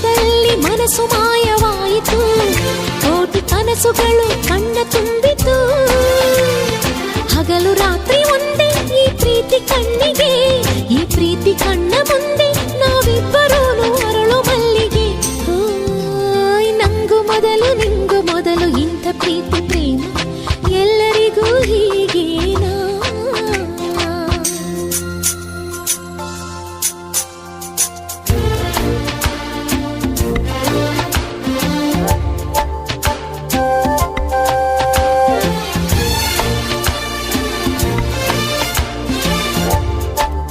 ಕ್ಷಣದಲ್ಲಿ ಮನಸ್ಸು ಮಾಯವಾಯಿತು, ಕೋಟಿ ಕನಸುಗಳು ಕಣ್ಣ ತುಂಬಿತು. ಹಗಲು ರಾತ್ರಿ ಒಂದೇ ಈ ಪ್ರೀತಿ ಕಣ್ಣಿಗೆ